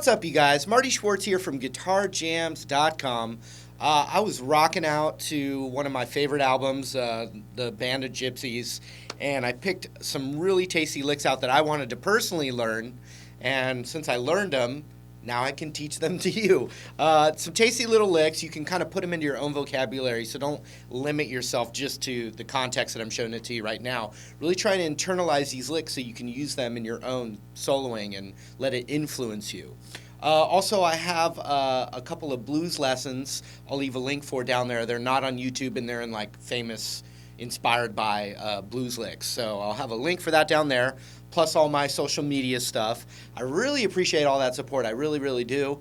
What's up, you guys? Marty Schwartz here from GuitarJams.com. I was rocking out to one of my favorite albums, the band of Gypsies, and I picked some really tasty licks out that I wanted to personally learn, and since I learned them, now I can teach them to you. Some tasty little licks. You can kind of put them into your own vocabulary, so don't limit yourself just to the context that I'm showing it to you right now. Really try to internalize these licks so you can use them in your own soloing and let it influence you. Also, I have a couple of blues lessons I'll leave a link for down there. They're not on YouTube, and they're in like famous, inspired by blues licks. So I'll have a link for that down there, plus all my social media stuff. I really appreciate all that support. I really, really do.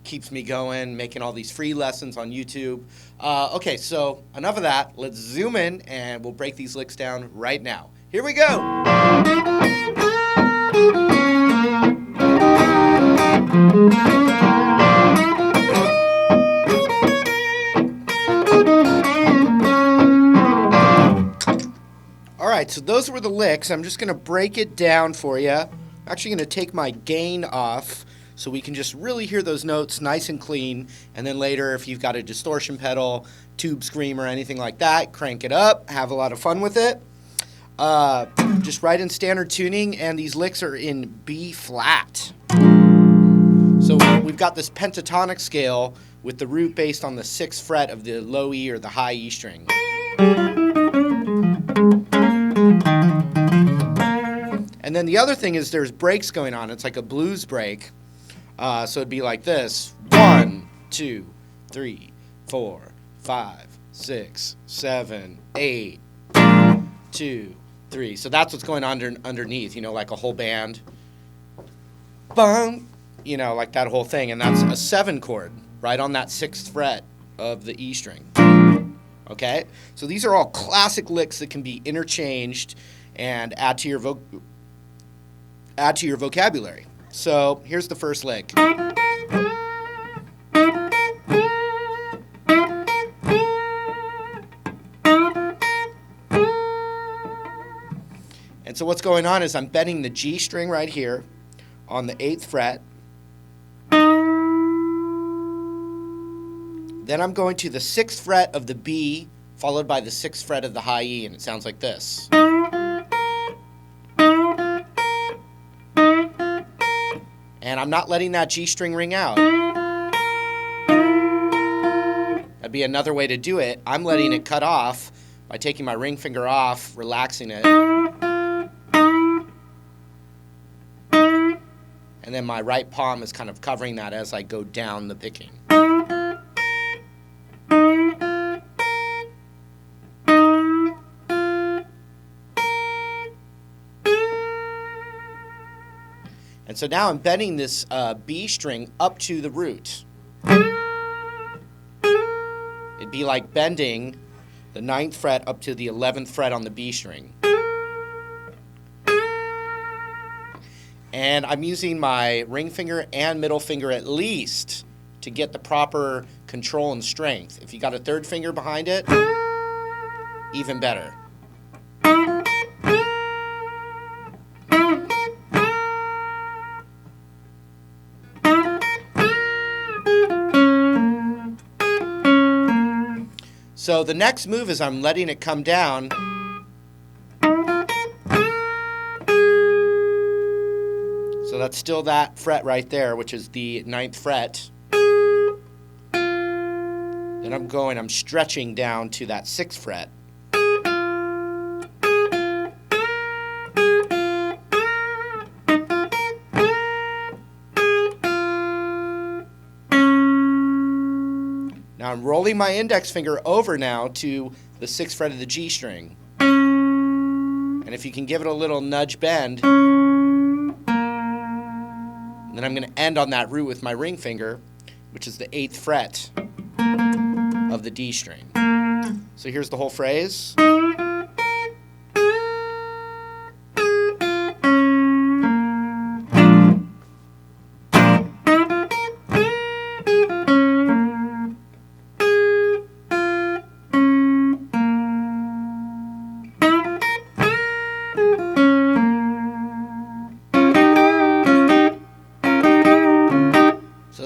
Keeps me going, making all these free lessons on YouTube. Okay, so enough of that. Let's zoom in, and we'll break these licks down right now. Here we go. Alright, so those were the licks. I'm just going to break it down for you. I'm actually going to take my gain off so we can just really hear those notes nice and clean. And then later, if you've got a distortion pedal, tube scream, or anything like that, crank it up, have a lot of fun with it. Just right in standard tuning, and these licks are in B flat. So we've got this pentatonic scale with the root based on the 6th fret of the low E or the high E string. And then the other thing is there's breaks going on. It's like a blues break. So it'd be like this. 1, 2, 3, 4, 5, 6, 7, 8, 2, 3. So that's what's going on underneath, you know, like a whole band. Bum, you know, like that whole thing. And that's a 7 chord right on that 6th fret of the E string. Okay? So these are all classic licks that can be interchanged and add to your vocabulary. So here's the first lick. And so what's going on is I'm bending the G string right here on the 8th fret. Then I'm going to the 6th fret of the B, followed by the 6th fret of the high E, and it sounds like this. And I'm not letting that G string ring out. That'd be another way to do it. I'm letting it cut off by taking my ring finger off, relaxing it. And then my right palm is kind of covering that as I go down the picking. And so now I'm bending this B string up to the root. It'd be like bending the 9th fret up to the 11th fret on the B string. And I'm using my ring finger and middle finger at least to get the proper control and strength. If you got a 3rd finger behind it, even better. So the next move is I'm letting it come down. So that's still that fret right there, which is the 9th fret. Then I'm stretching down to that 6th fret. Now I'm rolling my index finger over now to the 6th fret of the G string. And if you can give it a little nudge bend, then I'm going to end on that root with my ring finger, which is the 8th fret of the D string. So here's the whole phrase.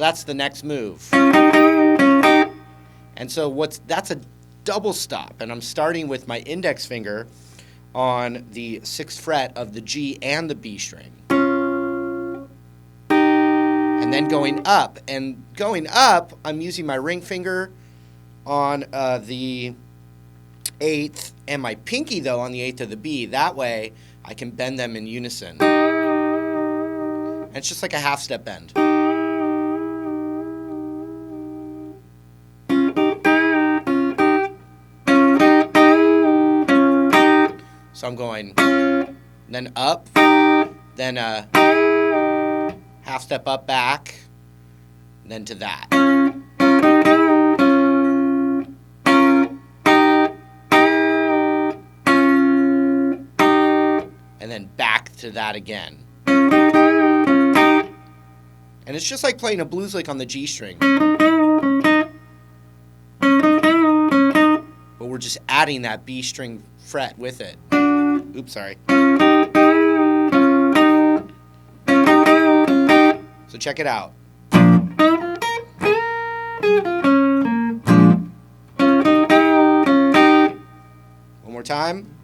that's the next move. And so that's a double stop, and I'm starting with my index finger on the 6th fret of the G and the B string. And then going up, I'm using my ring finger on the 8th and my pinky though on the 8th of the B. That way I can bend them in unison. And it's just like a half step bend. So I'm going then up, then a half step up back, then to that. And then back to that again. And it's just like playing a blues lick on the G string. But we're just adding that B string fret with it. Oops, sorry. So check it out. One more time.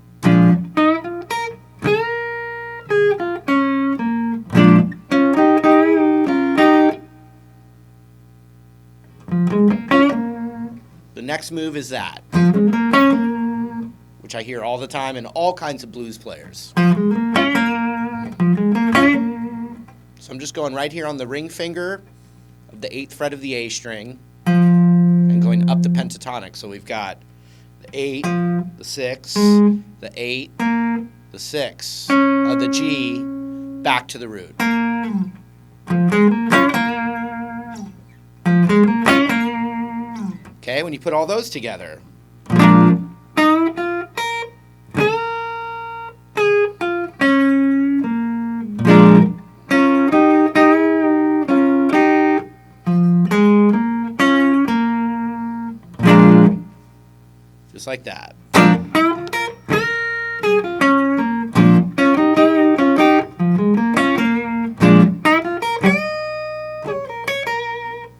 The next move is that, which I hear all the time in all kinds of blues players. So I'm just going right here on the ring finger of the 8th fret of the A string and going up the pentatonic. So we've got the 8, the 6, the 8, the 6 of the G back to the root. Okay, when you put all those together, just like that.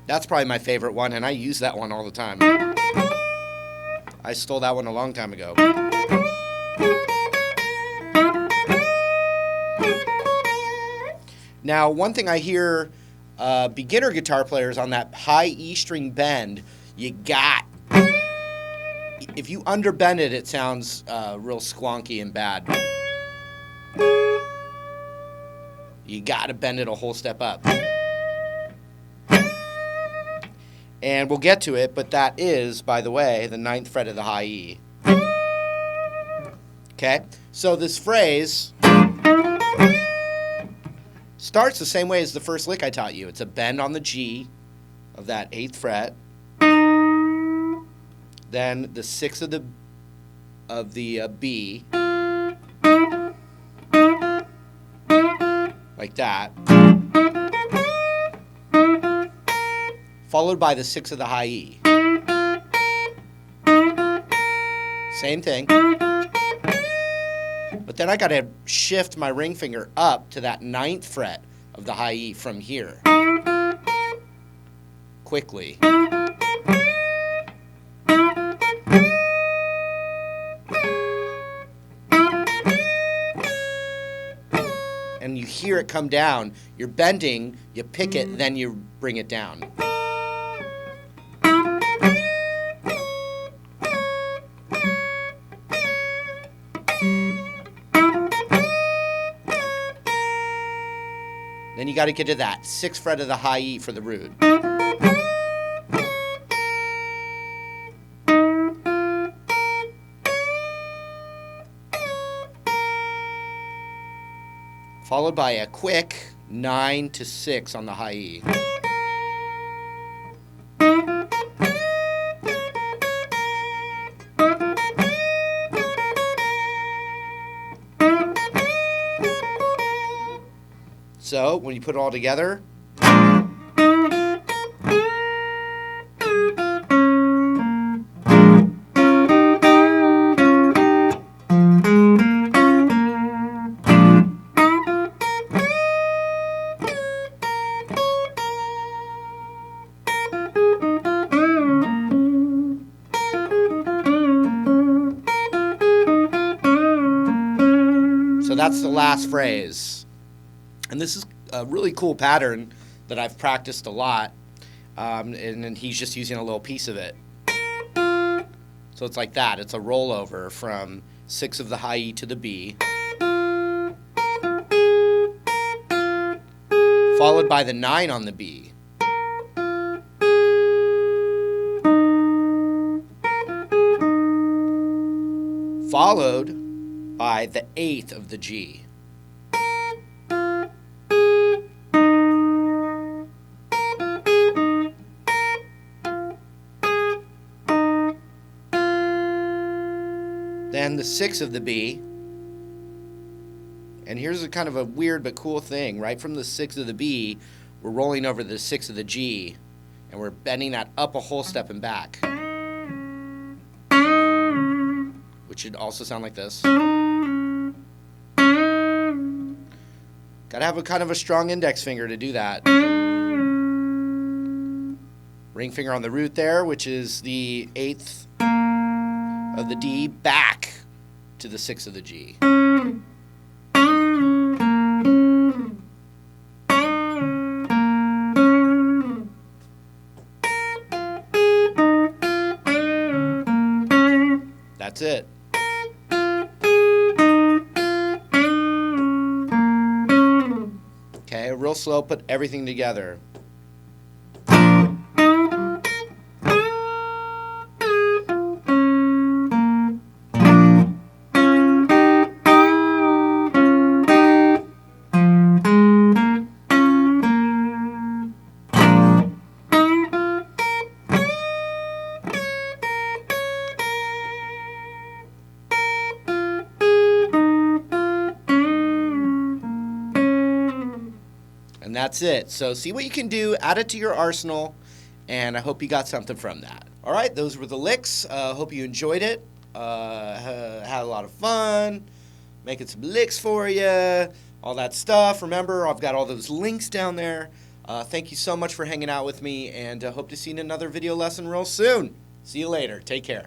That's probably my favorite one, and I use that one all the time. I stole that one a long time ago. Now, one thing I hear beginner guitar players on that high E string bend, if you underbend it, it sounds real squonky and bad. You gotta bend it a whole step up. And we'll get to it, but that is, by the way, the 9th fret of the high E. Okay? So this phrase starts the same way as the first lick I taught you. It's a bend on the G of that 8th fret. Then the 6th of the B. Like that. Followed by the 6th of the high E. Same thing. But then I got to shift my ring finger up to that 9th fret of the high E from here. Quickly. And you hear it come down. You're bending, you pick it, then you bring it down. Then you got to get to that 6th fret of the high E for the root. Followed by a quick 9 to 6 on the high E. So, when you put it all together, that's the last phrase. And this is a really cool pattern that I've practiced a lot, and he's just using a little piece of it. So it's like that. It's a rollover from 6 of the high E to the B, followed by the 9 on the B, followed by the 8th of the G. Then the 6th of the B. And here's a kind of a weird but cool thing. Right from the 6th of the B, we're rolling over the 6th of the G, and we're bending that up a whole step and back, which should also sound like this. Gotta have a kind of a strong index finger to do that. Ring finger on the root there, which is the 8th of the D, back to the 6th of the G. That's it. Okay, real slow, put everything together. And that's it. So see what you can do, add it to your arsenal, and I hope you got something from that. All right, those were the licks. Hope you enjoyed it. Had a lot of fun making some licks for you, all that stuff. Remember, I've got all those links down there. Thank you so much for hanging out with me, and hope to see you in another video lesson real soon. See you later. Take care.